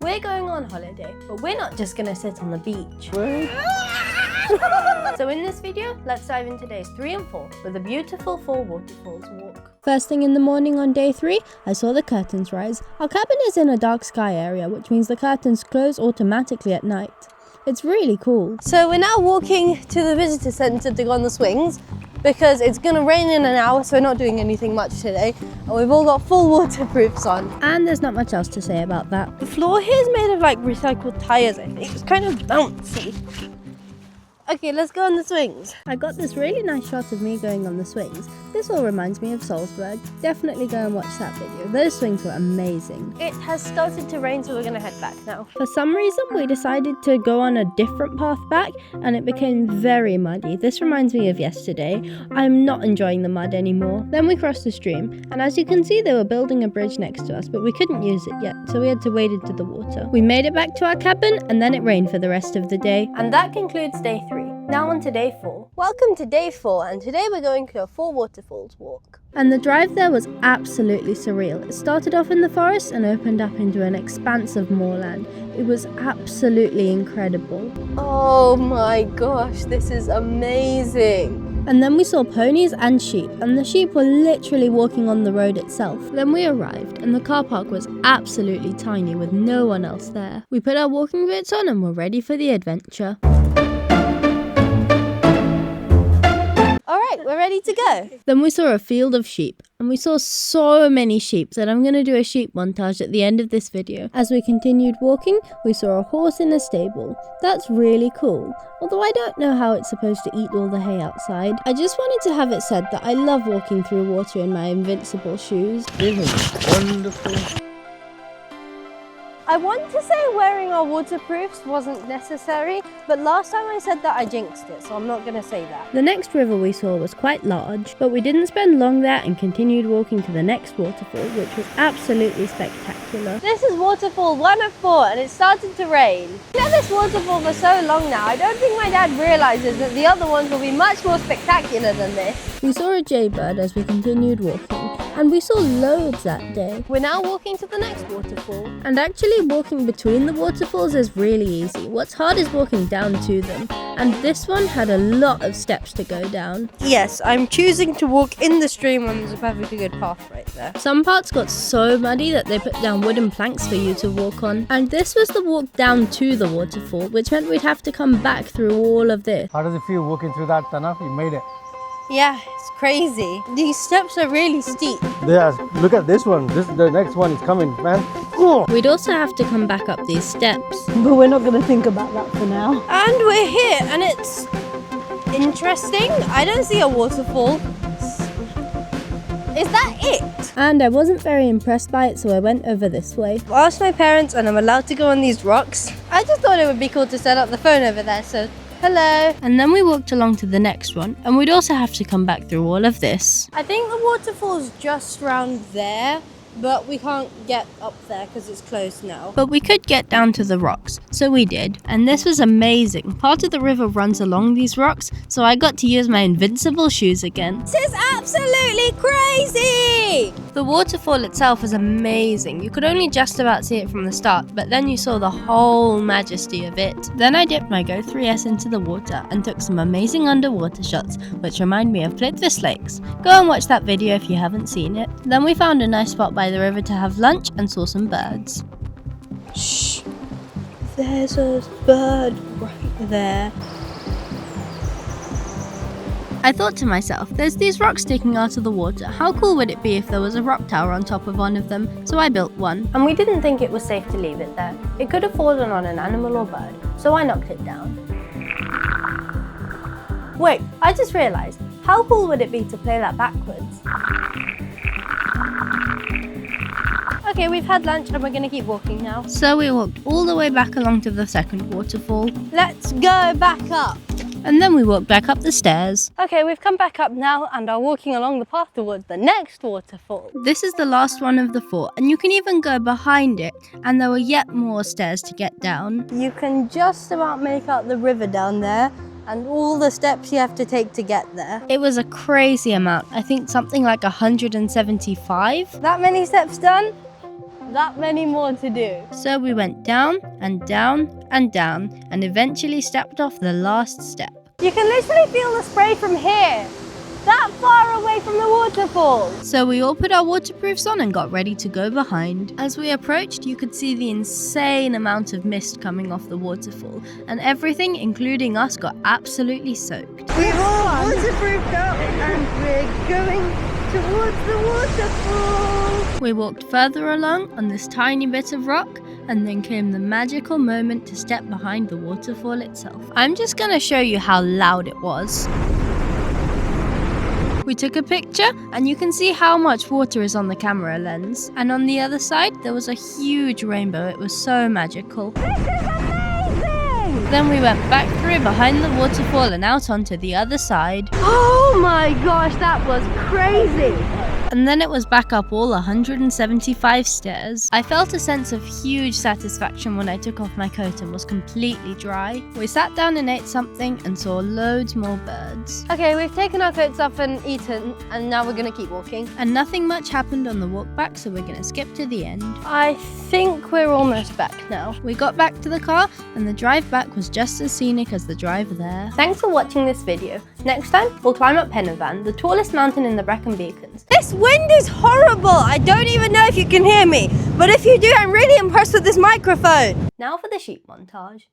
We're going on holiday, but we're not just gonna sit on the beach. So in this video, let's dive into days 3 and 4 with a beautiful 4 waterfalls walk. First thing in the morning on day 3, I saw the curtains rise. Our cabin is in a dark sky area, which means the curtains close automatically at night. It's really cool. So we're now walking to the visitor centre to go on the swings because it's gonna rain in an hour, so we're not doing anything much today. And we've all got full waterproofs on. And there's not much else to say about that. The floor here is made of like recycled tyres, I think. It's kind of bouncy. Okay, let's go on the swings. I got this really nice shot of me going on the swings. This all reminds me of Salzburg. Definitely go and watch that video. Those swings were amazing. It has started to rain, so we're gonna head back now. For some reason, we decided to go on a different path back and it became very muddy. This reminds me of yesterday. I'm not enjoying the mud anymore. Then we crossed the stream, and as you can see, they were building a bridge next to us, but we couldn't use it yet, so we had to wade into the water. We made it back to our cabin, and then it rained for the rest of the day. And that concludes day 3. Now on to day 4. Welcome to day 4, and today we're going to a 4 waterfalls walk. And the drive there was absolutely surreal. It started off in the forest and opened up into an expanse of moorland. It was absolutely incredible. Oh my gosh, this is amazing. And then we saw ponies and sheep, and the sheep were literally walking on the road itself. Then we arrived, and the car park was absolutely tiny with no one else there. We put our walking boots on and were ready for the adventure. Alright, we're ready to go. Then we saw a field of sheep, and we saw so many sheep that I'm going to do a sheep montage at the end of this video. As we continued walking, we saw a horse in a stable. That's really cool, although I don't know how it's supposed to eat all the hay outside. I just wanted to have it said that I love walking through water in my invincible shoes. Isn't it wonderful? I want to say wearing our waterproofs wasn't necessary, but last time I said that I jinxed it, so I'm not going to say that. The next river we saw was quite large, but we didn't spend long there and continued walking to the next waterfall, which was absolutely spectacular. This is waterfall 1 of 4, and it started to rain. I've had this waterfall for so long now, I don't think my dad realises that the other ones will be much more spectacular than this. We saw a jaybird as we continued walking, and we saw loads that day. We're now walking to the next waterfall. And actually walking between the waterfalls is really easy. What's hard is walking down to them, and this one had a lot of steps to go down. Yes, I'm choosing to walk in the stream when there's a perfectly good path right there. Some parts got so muddy that they put down wooden planks for you to walk on, and this was the walk down to the waterfall, which meant we'd have to come back through all of this. How does it feel walking through that, Tana? You made it. Yeah, it's crazy. These steps are really steep. Yeah, look at this one. The next one is coming, man. Oh. We'd also have to come back up these steps. But we're not going to think about that for now. And we're here, and it's interesting. I don't see a waterfall. Is that it? And I wasn't very impressed by it, so I went over this way. I asked my parents, and I'm allowed to go on these rocks. I just thought it would be cool to set up the phone over there, so hello. And then we walked along to the next one, and we'd also have to come back through all of this. I think the waterfall's just round there, but we can't get up there because it's closed now. But we could get down to the rocks, so we did. And this was amazing. Part of the river runs along these rocks, so I got to use my invincible shoes again. This is absolutely crazy! The waterfall itself is amazing. You could only just about see it from the start, but then you saw the whole majesty of it. Then I dipped my Go 3S into the water and took some amazing underwater shots, which remind me of Plitvice Lakes. Go and watch that video if you haven't seen it. Then we found a nice spot by the river to have lunch and saw some birds. Shh! There's a bird right there. I thought to myself, there's these rocks sticking out of the water. How cool would it be if there was a rock tower on top of one of them? So I built one. And we didn't think it was safe to leave it there. It could have fallen on an animal or bird, so I knocked it down. Wait, I just realised, how cool would it be to play that backwards? Okay, we've had lunch and we're going to keep walking now. So we walked all the way back along to the second waterfall. Let's go back up. And then we walked back up the stairs. Okay, we've come back up now and are walking along the path towards the next waterfall. This is the last one of the 4, and you can even go behind it, and there were yet more stairs to get down. You can just about make out the river down there and all the steps you have to take to get there. It was a crazy amount. I think something like 175. That many steps done? that many more to do. So we went down and down and down and eventually stepped off the last step. You can literally feel the spray from here. That far away from the waterfall. So we all put our waterproofs on and got ready to go behind. As we approached, you could see the insane amount of mist coming off the waterfall, and everything, including us, got absolutely soaked. We've all waterproofed up and we're going towards the waterfall. We walked further along on this tiny bit of rock, and then came the magical moment to step behind the waterfall itself. I'm just gonna show you how loud it was. We took a picture and you can see how much water is on the camera lens. And on the other side, there was a huge rainbow. It was so magical. This is amazing! Then we went back through behind the waterfall and out onto the other side. Oh my gosh, that was crazy! And then it was back up all 175 stairs. I felt a sense of huge satisfaction when I took off my coat and was completely dry. We sat down and ate something and saw loads more birds. Okay, we've taken our coats off and eaten, and now we're gonna keep walking. And nothing much happened on the walk back, so we're gonna skip to the end. I think we're almost back now. We got back to the car and the drive back was just as scenic as the drive there. Thanks for watching this video. Next time, we'll climb up Pennevan, the tallest mountain in the Brecon Beacons. This wind is horrible! I don't even know if you can hear me, but if you do, I'm really impressed with this microphone. Now for the sheep montage.